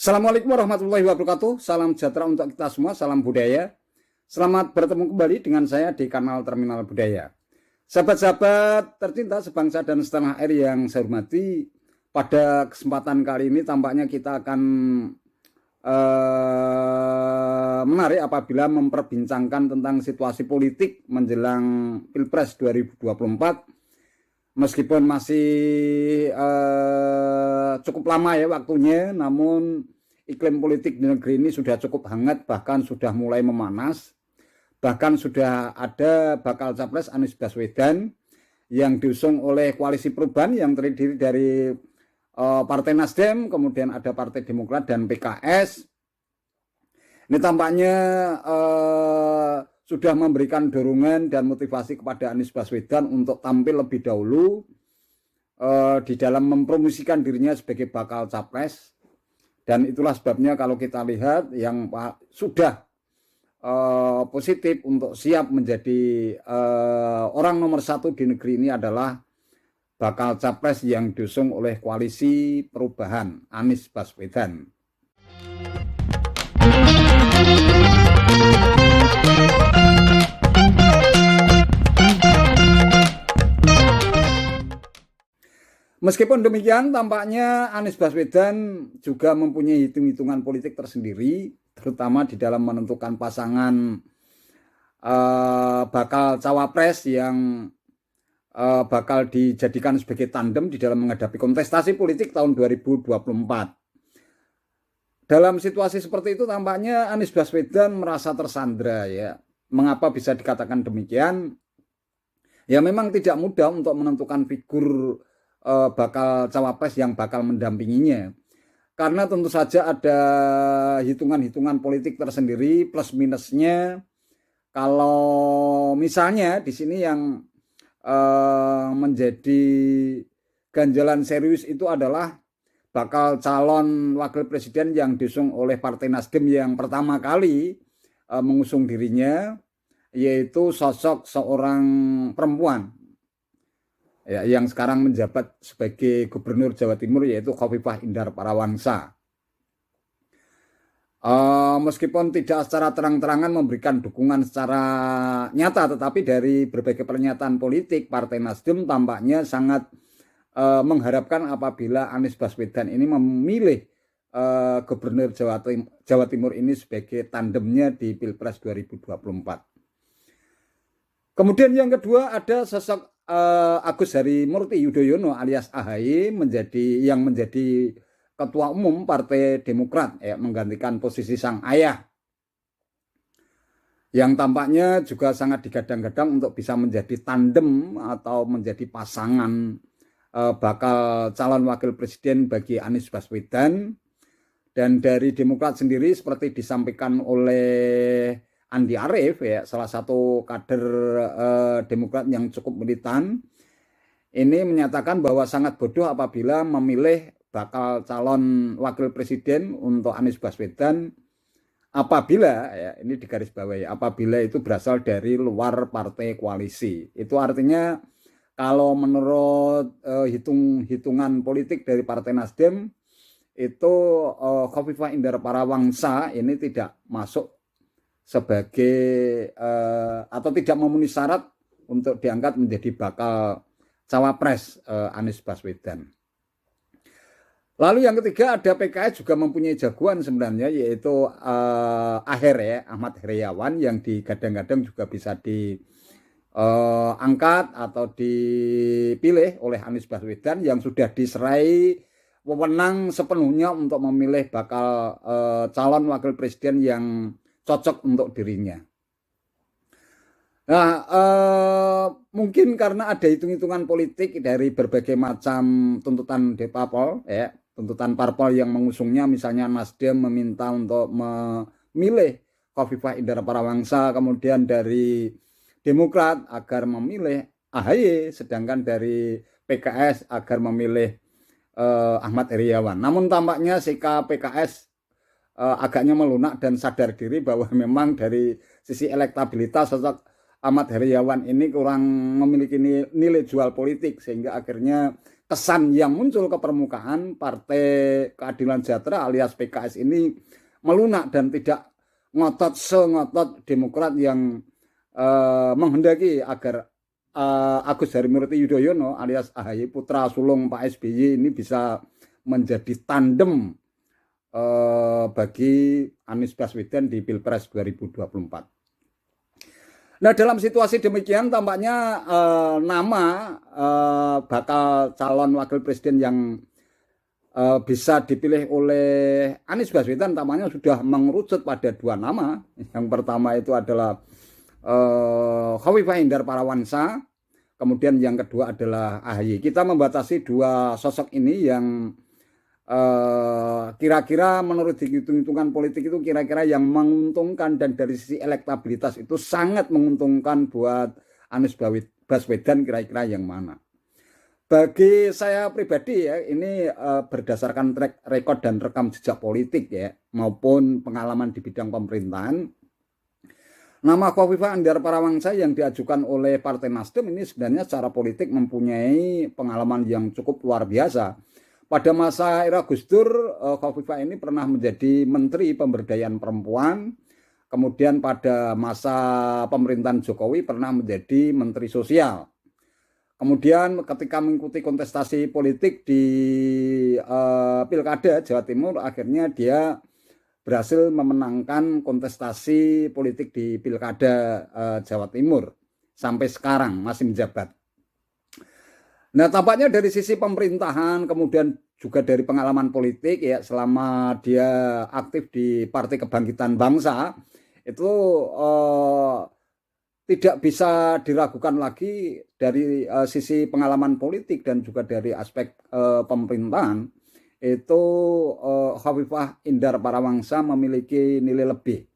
Assalamualaikum warahmatullahi wabarakatuh. Salam sejahtera untuk kita semua, salam budaya. Selamat bertemu kembali dengan saya di kanal Terminal Budaya. Sahabat-sahabat tercinta sebangsa dan setanah air yang saya hormati, pada kesempatan kali ini tampaknya kita akan menarik apabila memperbincangkan tentang situasi politik menjelang Pilpres 2024. Meskipun masih cukup lama ya waktunya, namun iklim politik di negeri ini sudah cukup hangat, bahkan sudah mulai memanas. Bahkan sudah ada bakal capres Anies Baswedan yang diusung oleh Koalisi Perubahan yang terdiri dari Partai Nasdem, kemudian ada Partai Demokrat dan PKS. Ini tampaknya sudah memberikan dorongan dan motivasi kepada Anies Baswedan untuk tampil lebih dahulu di dalam mempromosikan dirinya sebagai bakal capres. Dan itulah sebabnya kalau kita lihat yang sudah positif untuk siap menjadi orang nomor satu di negeri ini adalah bakal capres yang diusung oleh Koalisi Perubahan, Anies Baswedan. Meskipun demikian, tampaknya Anies Baswedan juga mempunyai hitung-hitungan politik tersendiri, terutama di dalam menentukan pasangan bakal cawapres yang bakal dijadikan sebagai tandem di dalam menghadapi kontestasi politik tahun 2024. Dalam situasi seperti itu tampaknya Anies Baswedan merasa tersandra ya. Mengapa bisa dikatakan demikian? Ya memang tidak mudah untuk menentukan figur bakal cawapres yang bakal mendampinginya. Karena tentu saja ada hitungan-hitungan politik tersendiri plus minusnya. Kalau misalnya di sini yang menjadi ganjalan serius itu adalah bakal calon wakil presiden yang diusung oleh Partai Nasdem yang pertama kali mengusung dirinya, yaitu sosok seorang perempuan ya, yang sekarang menjabat sebagai Gubernur Jawa Timur, yaitu Khofifah Indar Parawansa. Meskipun tidak secara terang-terangan memberikan dukungan secara nyata, tetapi dari berbagai pernyataan politik Partai Nasdem tampaknya sangat mengharapkan apabila Anies Baswedan ini memilih Gubernur Jawa Timur ini sebagai tandemnya di Pilpres 2024. Kemudian yang kedua ada sosok Agus Harimurti Yudhoyono alias AHY yang menjadi Ketua Umum Partai Demokrat ya, menggantikan posisi sang ayah, yang tampaknya juga sangat digadang-gadang untuk bisa menjadi tandem atau menjadi pasangan bakal calon wakil presiden bagi Anies Baswedan. Dan dari Demokrat sendiri seperti disampaikan oleh Andi Arief ya, salah satu kader Demokrat yang cukup militan, ini menyatakan bahwa sangat bodoh apabila memilih bakal calon wakil presiden untuk Anies Baswedan apabila ya, ini digarisbawahi, apabila itu berasal dari luar partai koalisi. Itu artinya kalau menurut hitung-hitungan politik dari Partai Nasdem itu Khofifah Indar Parawansa ini tidak masuk sebagai atau tidak memenuhi syarat untuk diangkat menjadi bakal cawapres Anies Baswedan. Lalu yang ketiga ada PKS juga mempunyai jagoan sebenarnya, yaitu Ahmad Heriawan yang digadang-gadang juga bisa diangkat atau dipilih oleh Anies Baswedan yang sudah diserai wewenang sepenuhnya untuk memilih bakal calon wakil presiden yang cocok untuk dirinya. Nah, mungkin karena ada hitung-hitungan politik dari berbagai macam tuntutan parpol, ya, tuntutan parpol yang mengusungnya, misalnya Nasdem meminta untuk memilih Khofifah Indar Parawansa, kemudian dari Demokrat agar memilih AHY, sedangkan dari PKS agar memilih Ahmad Heriawan. Namun tampaknya sikap PKS agaknya melunak dan sadar diri bahwa memang dari sisi elektabilitas sosok Ahmad Heriawan ini kurang memiliki nilai jual politik, sehingga akhirnya kesan yang muncul ke permukaan Partai Keadilan Sejahtera alias PKS ini melunak dan tidak sengotot Demokrat yang menghendaki agar Agus Harimurti Yudhoyono alias AHY putra sulung Pak SBY ini bisa menjadi tandem bagi Anies Baswedan di Pilpres 2024. Nah, dalam situasi demikian tampaknya nama bakal calon wakil presiden yang bisa dipilih oleh Anies Baswedan tampaknya sudah mengerucut pada dua nama. Yang pertama itu adalah Khofifah Indar Parawansa, kemudian yang kedua adalah AHY. Kita membatasi dua sosok ini yang kira-kira menurut hitung-hitungan politik itu kira-kira yang menguntungkan dan dari sisi elektabilitas itu sangat menguntungkan buat Anies Baswedan, kira-kira yang mana. Bagi saya pribadi ya, ini berdasarkan track record dan rekam jejak politik ya, maupun pengalaman di bidang pemerintahan, nama Khofifah Indar Parawansa yang diajukan oleh Partai Nasdem ini sebenarnya secara politik mempunyai pengalaman yang cukup luar biasa. Pada masa era Gus Dur, Khofifah ini pernah menjadi Menteri Pemberdayaan Perempuan. Kemudian pada masa pemerintahan Jokowi pernah menjadi Menteri Sosial. Kemudian ketika mengikuti kontestasi politik di Pilkada Jawa Timur, akhirnya dia berhasil memenangkan kontestasi politik di Pilkada Jawa Timur. Sampai sekarang masih menjabat. Nah, tampaknya dari sisi pemerintahan, kemudian juga dari pengalaman politik ya, selama dia aktif di Partai Kebangkitan Bangsa, itu tidak bisa diragukan lagi dari sisi pengalaman politik dan juga dari aspek pemerintahan, itu Khofifah Indar Parawansa memiliki nilai lebih.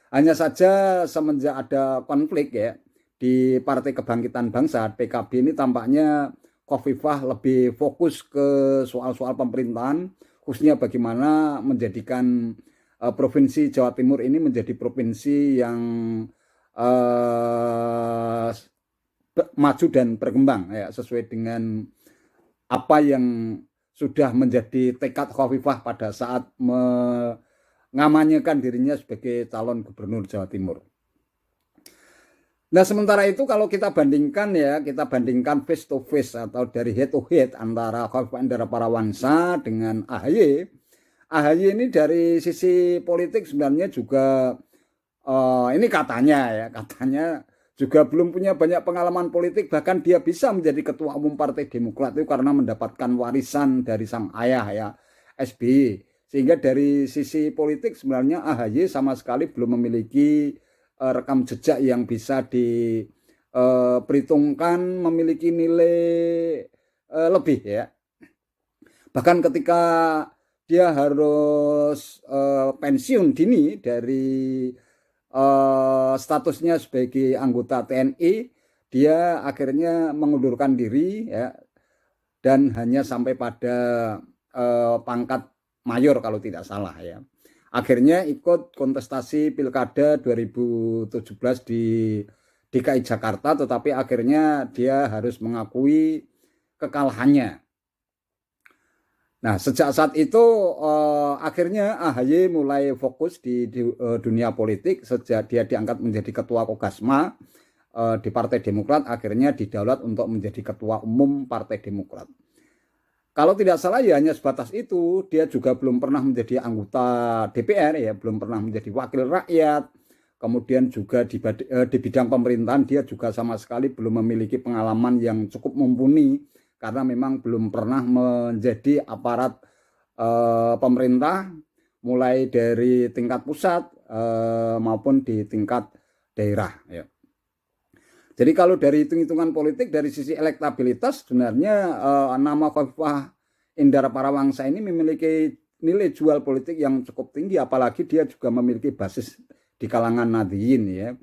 Hanya saja semenjak ada konflik ya di Partai Kebangkitan Bangsa, PKB ini tampaknya Khofifah lebih fokus ke soal-soal pemerintahan, khususnya bagaimana menjadikan Provinsi Jawa Timur ini menjadi provinsi yang maju dan berkembang ya, sesuai dengan apa yang sudah menjadi tekad Khofifah pada saat mengamanyakan dirinya sebagai calon gubernur Jawa Timur. Nah, sementara itu kalau kita bandingkan face to face atau dari head to head antara Khofifah Indar Parawansa dengan AHY. AHY ini dari sisi politik sebenarnya juga ini katanya juga belum punya banyak pengalaman politik, bahkan dia bisa menjadi ketua umum Partai Demokrat itu karena mendapatkan warisan dari sang ayah ya, SBY. Sehingga dari sisi politik sebenarnya AHY sama sekali belum memiliki rekam jejak yang bisa diperhitungkan memiliki nilai lebih ya. Bahkan ketika dia harus pensiun dini dari statusnya sebagai anggota TNI, dia akhirnya mengundurkan diri ya, dan hanya sampai pada pangkat mayor kalau tidak salah ya. Akhirnya ikut kontestasi Pilkada 2017 di DKI Jakarta, tetapi akhirnya dia harus mengakui kekalahannya. Nah, sejak saat itu akhirnya AHY mulai fokus di dunia politik. Sejak dia diangkat menjadi ketua Kogasma di Partai Demokrat, akhirnya didaulat untuk menjadi ketua umum Partai Demokrat. Kalau tidak salah ya hanya sebatas itu, dia juga belum pernah menjadi anggota DPR ya, belum pernah menjadi wakil rakyat. Kemudian juga di bidang pemerintahan dia juga sama sekali belum memiliki pengalaman yang cukup mumpuni karena memang belum pernah menjadi aparat pemerintah mulai dari tingkat pusat maupun di tingkat daerah ya. Jadi kalau dari hitung-hitungan politik dari sisi elektabilitas sebenarnya nama Khofifah Indar Parawansa ini memiliki nilai jual politik yang cukup tinggi, apalagi dia juga memiliki basis di kalangan Nahdliyin ya.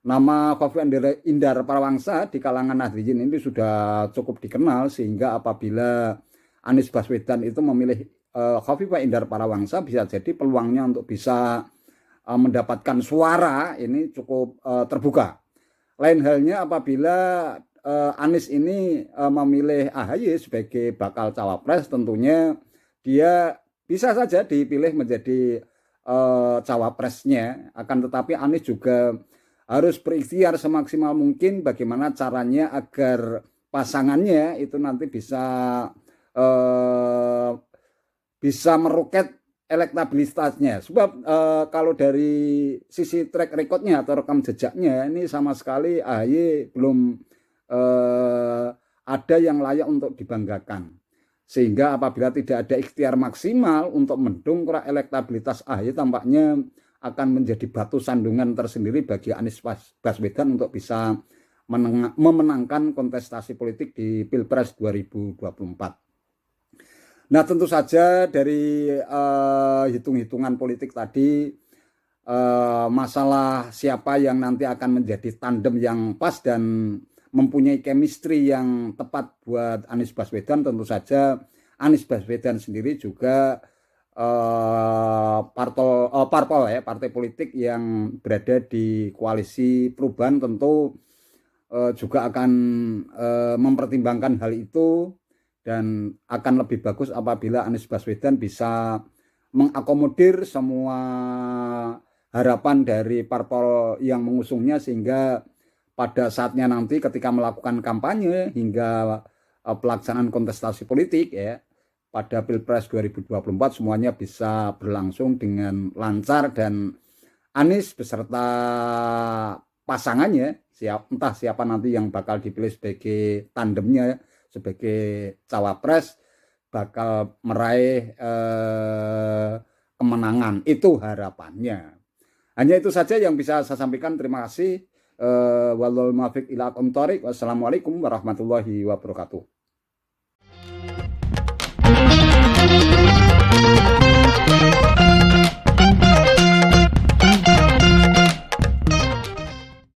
Nama Khofifah Indar Parawansa di kalangan Nahdliyin ini sudah cukup dikenal sehingga apabila Anies Baswedan itu memilih Khofifah Indar Parawansa bisa jadi peluangnya untuk bisa mendapatkan suara ini cukup terbuka. Lain halnya apabila Anies ini memilih AHY sebagai bakal cawapres, tentunya dia bisa saja dipilih menjadi cawapresnya. Akan tetapi Anies juga harus berikhtiar semaksimal mungkin bagaimana caranya agar pasangannya itu nanti bisa meroket elektabilitasnya. Sebab kalau dari sisi track recordnya atau rekam jejaknya ini sama sekali AHY belum ada yang layak untuk dibanggakan. Sehingga apabila tidak ada ikhtiar maksimal untuk mendongkrak elektabilitas AHY, tampaknya akan menjadi batu sandungan tersendiri bagi Anies Baswedan untuk bisa memenangkan kontestasi politik di Pilpres 2024. Nah, tentu saja dari hitung-hitungan politik tadi, masalah siapa yang nanti akan menjadi tandem yang pas dan mempunyai chemistry yang tepat buat Anies Baswedan, tentu saja Anies Baswedan sendiri juga partai politik yang berada di koalisi perubahan tentu juga akan mempertimbangkan hal itu. Dan akan lebih bagus apabila Anies Baswedan bisa mengakomodir semua harapan dari parpol yang mengusungnya, sehingga pada saatnya nanti ketika melakukan kampanye hingga pelaksanaan kontestasi politik ya pada Pilpres 2024 semuanya bisa berlangsung dengan lancar dan Anies beserta pasangannya, entah siapa nanti yang bakal dipilih sebagai tandemnya sebagai cawapres, bakal meraih kemenangan. Itu harapannya. Hanya itu saja yang bisa saya sampaikan. Terima kasih. Wallahul muwaffiq ila aqwamit thoriq. Wassalamualaikum warahmatullahi wabarakatuh.